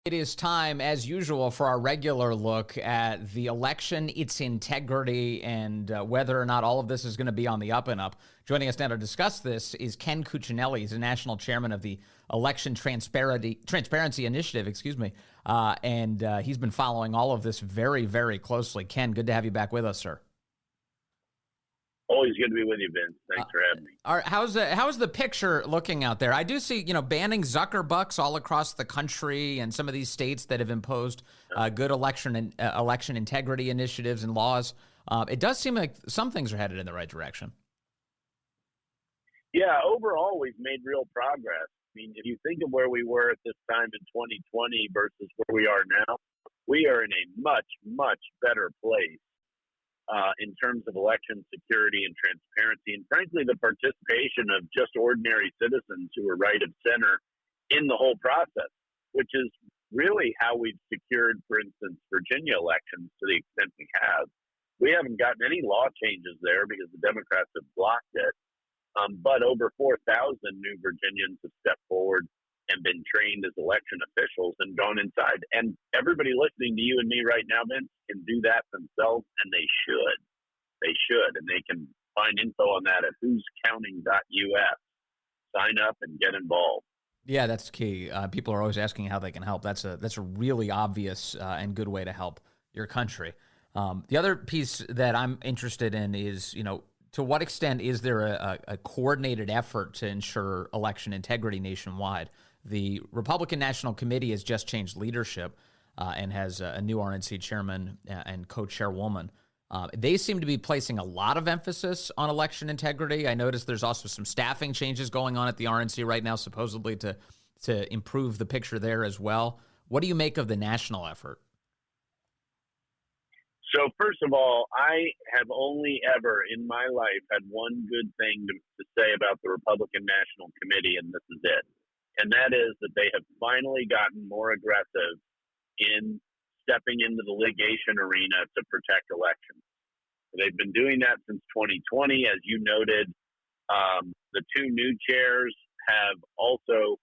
It is time, as usual, for our regular look at the election, its integrity, and whether or not all of this is going to be on the up and up. Joining us now to discuss this is Ken Cuccinelli. He's the national chairman of the Election Transparency Initiative, and he's been following all of this very, very closely. Ken, good to have you back with us, sir. Always good to be with you, Vince. Thanks for having me. How's the picture looking out there? I do see, banning Zuckerbucks all across the country and some of these states that have imposed good election integrity initiatives and laws. It does seem like some things are headed in the right direction. Yeah, overall, we've made real progress. I mean, if you think of where we were at this time in 2020 versus where we are now, we are in a much, much better place. In terms of election security and transparency, and frankly, the participation of just ordinary citizens who are right of center in the whole process, which is really how we've secured, for instance, Virginia elections to the extent we have. We haven't gotten any law changes there because the Democrats have blocked it, but over 4,000 new Virginians have stepped forward and been trained as election officials and gone inside. And everybody listening to you and me right now, Vince, can do that themselves, and they should. They should, and they can find info on that at whoscounting.us. Sign up and get involved. Yeah, that's key. People are always asking how they can help. That's a really obvious and good way to help your country. The other piece that I'm interested in is, to what extent is there a coordinated effort to ensure election integrity nationwide? The Republican National Committee has just changed leadership and has a new RNC chairman and co-chairwoman. They seem to be placing a lot of emphasis on election integrity. I noticed there's also some staffing changes going on at the RNC right now, supposedly to improve the picture there as well. What do you make of the national effort? So first of all, I have only ever in my life had one good thing to say about the Republican National Committee, and this is it. And that is that they have finally gotten more aggressive in stepping into the litigation arena to protect elections. They've been doing that since 2020. As you noted, the two new chairs have also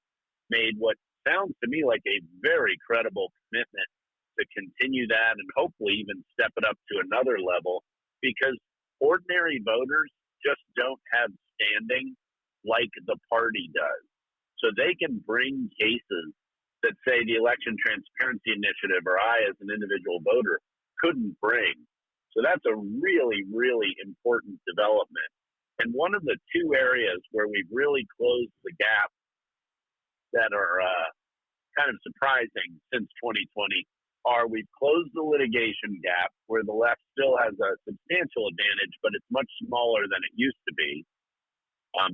made what sounds to me like a very credible commitment to continue that and hopefully even step it up to another level, because ordinary voters just don't have standing like the party does. So they can bring cases that say the Election Transparency Initiative or I as an individual voter couldn't bring. So that's a really, really important development. And one of the two areas where we've really closed the gap that are kind of surprising since 2020 are we've closed the litigation gap where the left still has a substantial advantage, but it's much smaller than it used to be.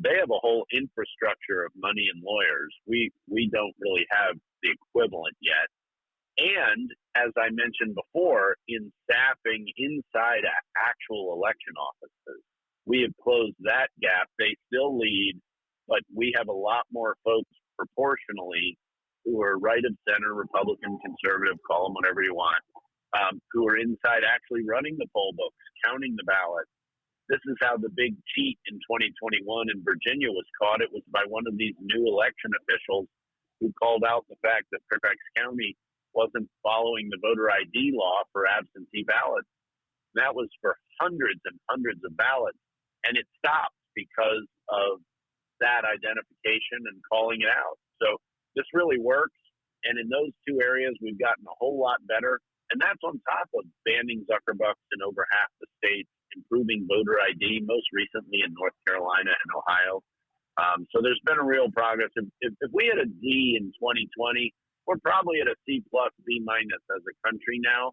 They have a whole infrastructure of money and lawyers. We don't really have the equivalent yet. And as I mentioned before, in staffing inside actual election offices, we have closed that gap. They still lead, but we have a lot more folks proportionally who are right of center, Republican, conservative, call them whatever you want, who are inside actually running the poll books, counting the ballots. This is how the big cheat in 2021 in Virginia was caught. It was by one of these new election officials who called out the fact that Fairfax County wasn't following the voter ID law for absentee ballots. That was for hundreds and hundreds of ballots, and it stopped because of that identification and calling it out. So this really works, and in those two areas, we've gotten a whole lot better, and that's on top of banning Zuckerbucks in over half the states, improving voter ID, most recently in North Carolina and Ohio. So there's been a real progress. If we had a D in 2020, we're probably at a C plus, B minus as a country now.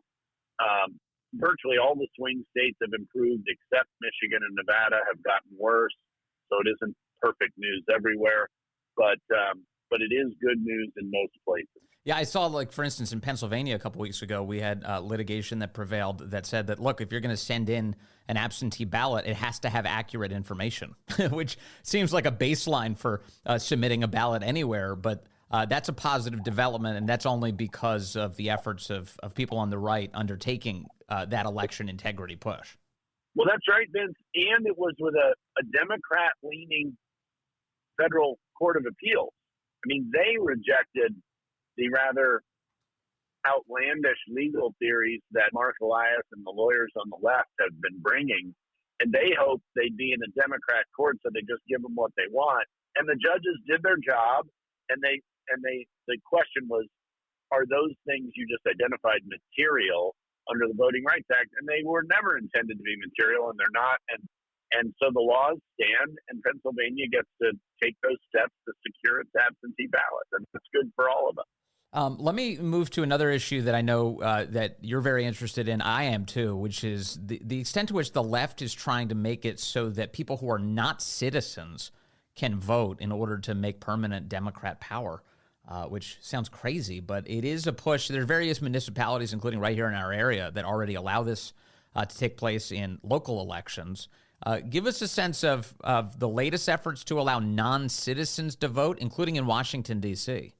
Virtually all the swing states have improved except Michigan and Nevada have gotten worse. So it isn't perfect news everywhere, but it is good news in most places. Yeah, I saw, for instance, in Pennsylvania a couple weeks ago, we had litigation that prevailed that said that, look, if you're going to send in an absentee ballot, it has to have accurate information, which seems like a baseline for submitting a ballot anywhere. But that's a positive development, and that's only because of the efforts of people on the right undertaking that election integrity push. Well, that's right, Vince. And it was with a Democrat-leaning federal court of appeals. I mean, they rejected the rather outlandish legal theories that Mark Elias and the lawyers on the left have been bringing, and they hoped they'd be in a Democrat court, so they just give them what they want. And the judges did their job, and the question was, are those things you just identified material under the Voting Rights Act? And they were never intended to be material, and they're not. And so the laws stand, and Pennsylvania gets to take those steps to secure its absentee ballot, and that's good for all of us. Let me move to another issue that I know that you're very interested in. I am too, which is the extent to which the left is trying to make it so that people who are not citizens can vote in order to make permanent Democrat power, which sounds crazy, but it is a push. There are various municipalities, including right here in our area, that already allow this to take place in local elections. Give us a sense of the latest efforts to allow non-citizens to vote, including in Washington, D.C.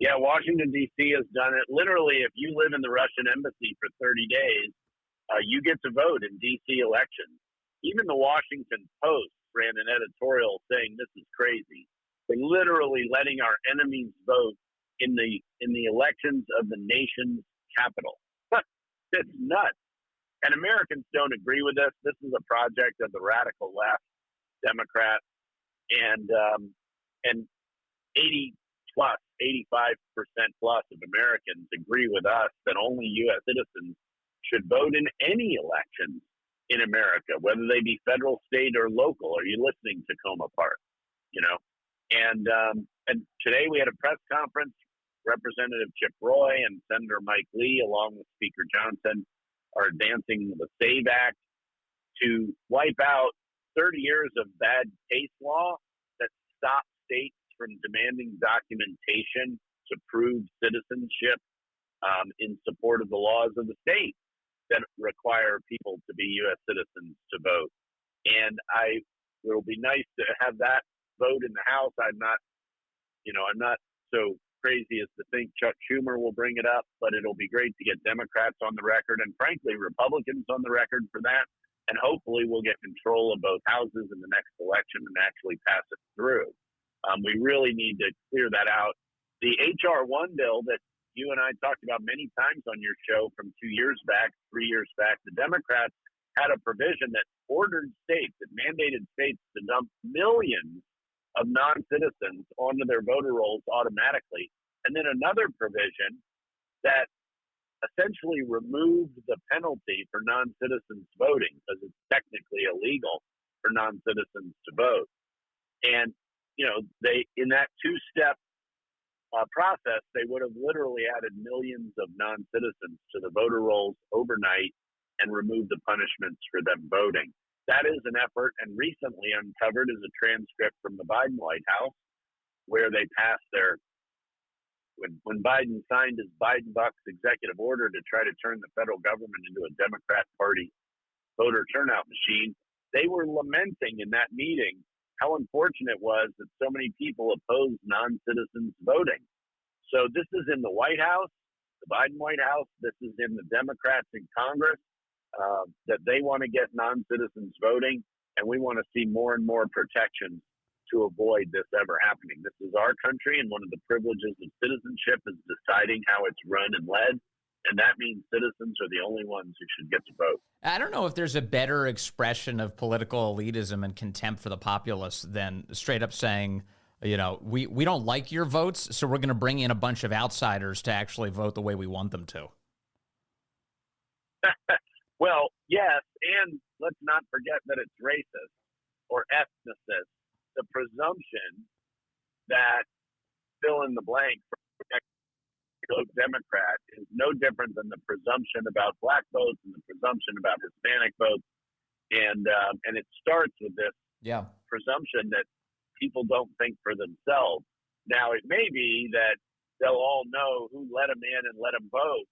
Yeah, Washington, D.C. has done it. Literally, if you live in the Russian embassy for 30 days, you get to vote in D.C. elections. Even the Washington Post ran an editorial saying this is crazy. They're literally letting our enemies vote in the elections of the nation's capital. It's nuts. And Americans don't agree with this. This is a project of the radical left, Democrats, and 80 plus, 85% plus of Americans agree with us that only U.S. citizens should vote in any elections in America, whether they be federal, state, or local. Are you listening, Tacoma Park? You know, and today we had a press conference. Representative Chip Roy and Senator Mike Lee, along with Speaker Johnson, are advancing the SAVE Act to wipe out 30 years of bad case law that stops states from demanding documentation to prove citizenship in support of the laws of the state that require people to be U.S. citizens to vote. And it will be nice to have that vote in the House. I'm not so crazy as to think Chuck Schumer will bring it up, but it'll be great to get Democrats on the record and, frankly, Republicans on the record for that. And hopefully we'll get control of both houses in the next election and actually pass it through. We really need to clear that out. The H.R. 1 bill that you and I talked about many times on your show from 2 years back, 3 years back, the Democrats had a provision that ordered states, that mandated states to dump millions of non-citizens onto their voter rolls automatically. And then another provision that essentially removed the penalty for non-citizens voting, because it's technically illegal for non-citizens to vote. And, they, in that two-step process, they would have literally added millions of non-citizens to the voter rolls overnight and removed the punishments for them voting. That is an effort, and recently uncovered is a transcript from the Biden White House where they passed when Biden signed his Biden Bucks executive order to try to turn the federal government into a Democrat Party voter turnout machine. They were lamenting in that meeting how unfortunate it was that so many people opposed non-citizens voting. So this is in the White House, the Biden White House. This is in the Democrats in Congress. That they want to get non-citizens voting, and we want to see more and more protections to avoid this ever happening. This is our country, and one of the privileges of citizenship is deciding how it's run and led, and that means citizens are the only ones who should get to vote. I don't know if there's a better expression of political elitism and contempt for the populace than straight up saying, we don't like your votes, so we're going to bring in a bunch of outsiders to actually vote the way we want them to. Well, yes, and let's not forget that it's racist or ethnicist. The presumption that fill in the blank for vote Democrat is no different than the presumption about black votes and the presumption about Hispanic votes, and it starts with this presumption that people don't think for themselves. Now, it may be that they'll all know who let them in and let them vote,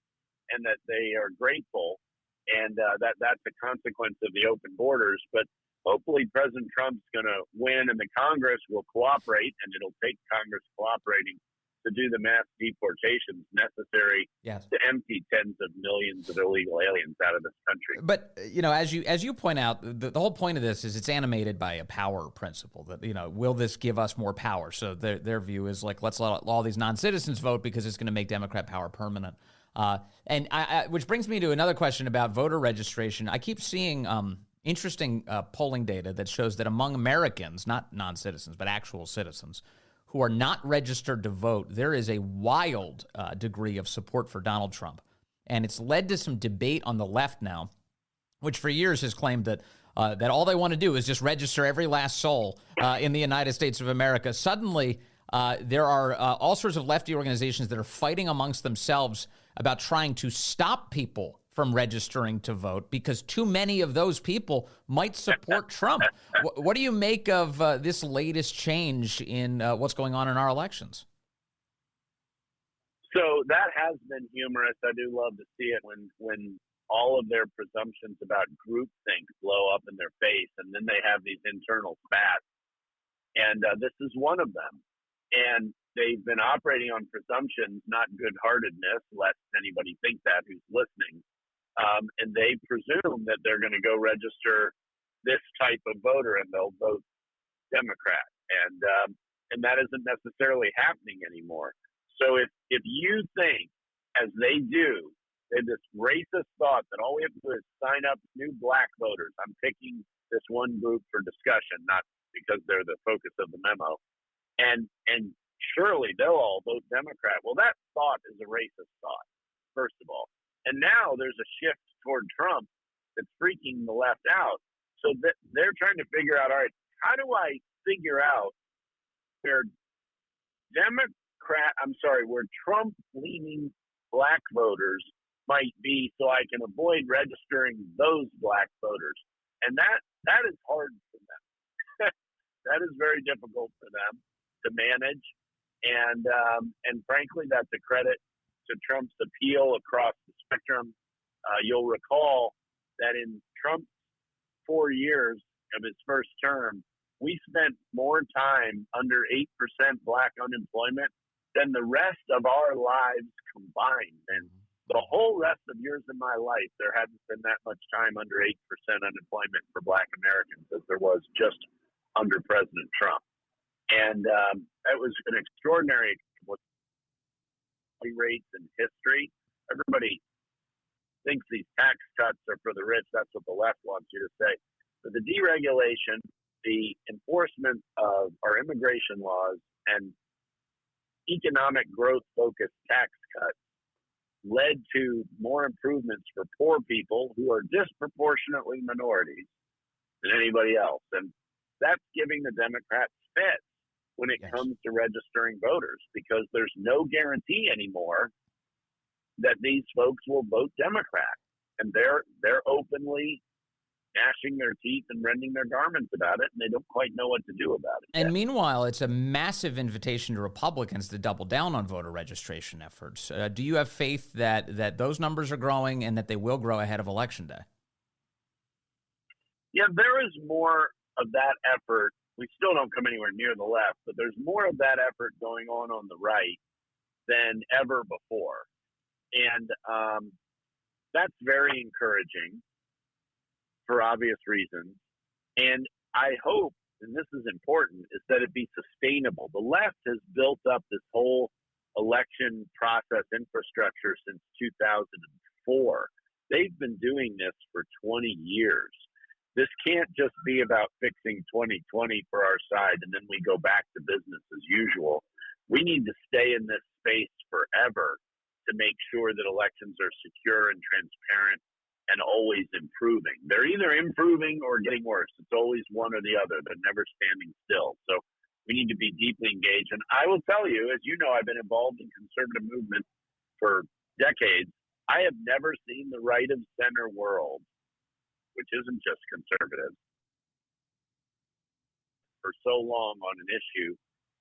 and that they are grateful. And that's a consequence of the open borders. But hopefully President Trump's going to win and the Congress will cooperate, and it'll take Congress cooperating to do the mass deportations necessary Yes. to empty tens of millions of illegal aliens out of this country. But, as you point out, the whole point of this is it's animated by a power principle that, will this give us more power? So their view is like, let's let all these non-citizens vote because it's going to make Democrat power permanent. Which brings me to another question about voter registration. I keep seeing interesting polling data that shows that among Americans, not non-citizens, but actual citizens, who are not registered to vote, there is a wild degree of support for Donald Trump. And it's led to some debate on the left now, which for years has claimed that all they want to do is just register every last soul in the United States of America. Suddenly, there are all sorts of lefty organizations that are fighting amongst themselves about trying to stop people from registering to vote because too many of those people might support Trump. What do you make of this latest change in what's going on in our elections? So that has been humorous. I do love to see it when all of their presumptions about groupthink blow up in their face, and then they have these internal spats. And this is one of them. And they've been operating on presumptions, not good-heartedness, lest anybody think that who's listening. And they presume that they're going to go register this type of voter and they'll vote Democrat. And that isn't necessarily happening anymore. So if you think, as they do, they have this racist thought that all we have to do is sign up new black voters. I'm picking this one group for discussion, not because they're the focus of the memo. And surely they'll all vote Democrat. Well, that thought is a racist thought, first of all. And now there's a shift toward Trump that's freaking the left out. So they're trying to figure out, all right, how do I figure out where where Trump-leaning black voters might be so I can avoid registering those black voters. And that is hard for them. That is very difficult for them to manage. And frankly, that's a credit to Trump's appeal across the spectrum. You'll recall that in Trump's 4 years of his first term, we spent more time under 8% black unemployment than the rest of our lives combined. And the whole rest of years of my life, there hadn't been that much time under 8% unemployment for black Americans as there was just under President Trump. And that was an extraordinary rates in history. Everybody thinks these tax cuts are for the rich. That's what the left wants you to say. But the deregulation, the enforcement of our immigration laws, and economic growth-focused tax cuts led to more improvements for poor people who are disproportionately minorities than anybody else. And that's giving the Democrats fits when it comes to registering voters, because there's no guarantee anymore that these folks will vote Democrat. And they're openly gnashing their teeth and rending their garments about it, and they don't quite know what to do about it. And meanwhile, it's a massive invitation to Republicans to double down on voter registration efforts. Do you have faith that those numbers are growing and that they will grow ahead of Election Day? Yeah, there is more of that effort. We still don't come anywhere near the left, but there's more of that effort going on the right than ever before. And that's very encouraging for obvious reasons. And I hope, and this is important, is that it be sustainable. The left has built up this whole election process infrastructure since 2004. They've been doing this for 20 years. This can't just be about fixing 2020 for our side and then we go back to business as usual. We need to stay in this space forever to make sure that elections are secure and transparent and always improving. They're either improving or getting worse. It's always one or the other. They're never standing still. So we need to be deeply engaged. And I will tell you, as you know, I've been involved in conservative movement for decades. I have never seen the right of center world, which isn't just conservative, for so long on an issue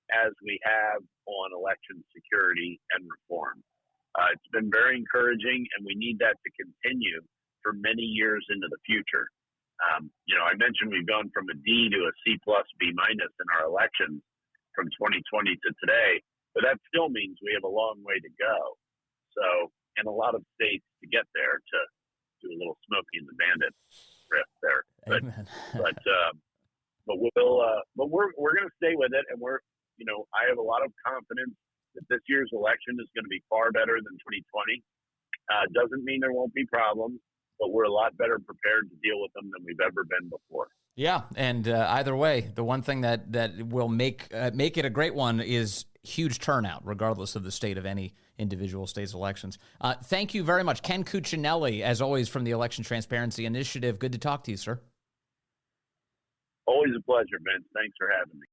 as we have on election security and reform. It's been very encouraging, and we need that to continue for many years into the future. I mentioned we've gone from a D to a C plus B minus in our elections from 2020 to today. but that still means we have a long way to go. So, and a lot of states to get there, to do a little Smokey and the Bandit riff there. But, Amen. but we're going to stay with it. And I have a lot of confidence that this year's election is going to be far better than 2020. Doesn't mean there won't be problems, but we're a lot better prepared to deal with them than we've ever been before. Yeah, and either way, the one thing that will make it a great one is huge turnout, regardless of the state of any individual state's elections. Thank you very much. Ken Cuccinelli, as always, from the Election Transparency Initiative. Good to talk to you, sir. Always a pleasure, Vince. Thanks for having me.